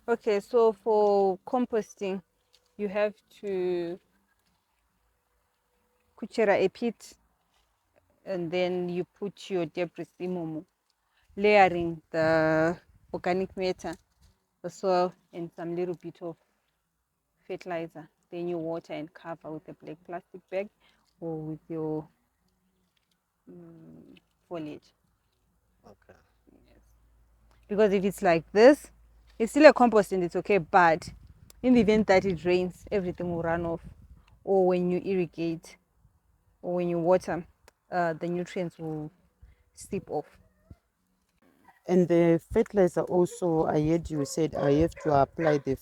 Okay, so for composting, you have to kuchera a pit, and then you put your debris imomo, layering the organic matter, the soil, and some little bit of fertilizer. Then you water and cover with a black plastic bag or with your foliage. Okay. Yes. Because if it's like this, it's still a compost and it's okay, but in the event that it rains, everything will run off. Or when you irrigate or when you water, the nutrients will seep off. And the fertilizer also, I heard you said I have to apply the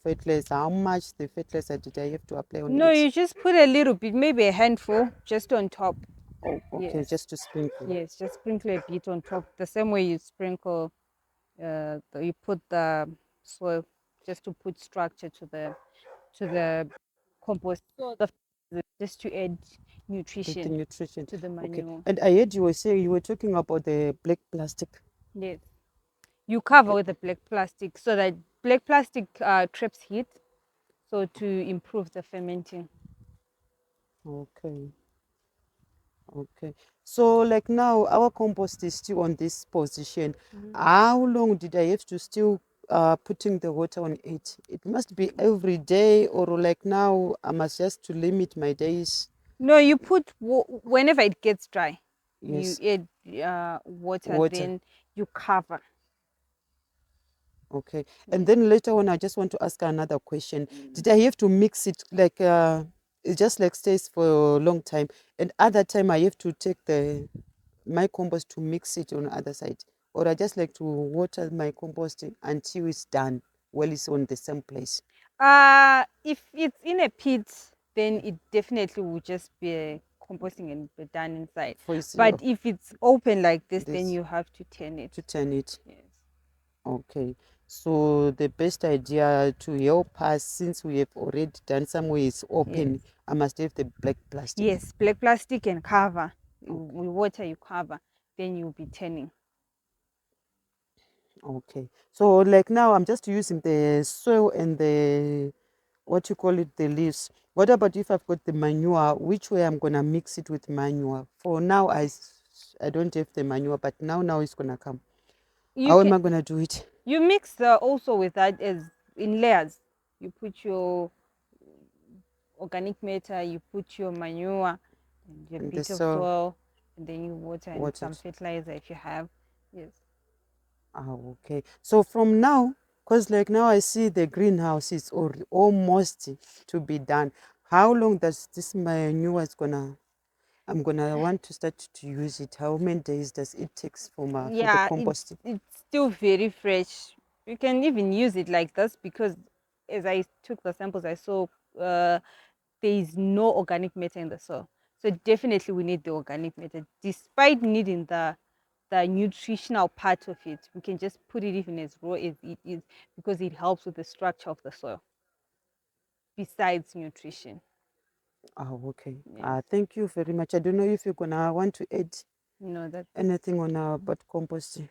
fertilizer. How much the fertilizer did I have to apply on No, it? you just put a little bit, maybe a handful, just on top. Oh, okay, Yes, just to sprinkle. yes, just sprinkle a bit on top. The same way you sprinkle, you put the soil just to put structure to the compost. So the just to add The nutrition nutrition. to the Okay. manure. And I heard you were saying you were talking about the black plastic. Yes, you cover Eh, with the black plastic so that black plastic traps heat, so to improve the fermenting. Okay. Okay. So like now our compost is still on this position. How long did I have to still putting the water on it? It must be every day, or like now I must just to limit my days. No, you put whenever it gets dry, you Yes, add water, water. then you cover. Okay. And Yes. then later on I just want to ask another question. Did I have to mix it like it just like stays for a long time, and other time I have to take the my compost to mix it on the other side, or I just like to water my composting until it's done while it's on the same place. If it's in a pit, then it definitely will just be composting and be done inside. For its, But if it's open like this, then this you have to turn it. to turn it. Yes. Okay. So the best idea to help us, since we have already done somewhere is Yes. open, I must have the black plastic. Yes. Black plastic and cover. Okay. We water, you cover. Then you'll be turning. Okay. So like now I'm just using the soil and the what you call it, the leaves. What about if I've got the manure? Which way I'm gonna mix it with manure? For now, I don't have the manure, but now it's gonna come. You How am can I gonna do it? you mix also with that as in layers. You put your organic matter, you put your manure and a And the bit of soil, soil, and then you water and water. some fertilizer if you have. Yes. Ah, okay. So from now, because like now I see the greenhouse is almost to be done. How long does this manure is gonna? I'm gonna want to start to use it. How many days does it takes for the Yeah, composting? it's still very fresh. You can even use it like this because as I took the samples, I saw uh, there is no organic matter in the soil. So definitely we need the organic matter. Despite needing the nutritional part of it, we can just put it even as raw as it is because it helps with the structure of the soil besides nutrition. Oh, okay. Yes. Thank you very much. I don't know if you're gonna want to add No, that's it. anything on about composting.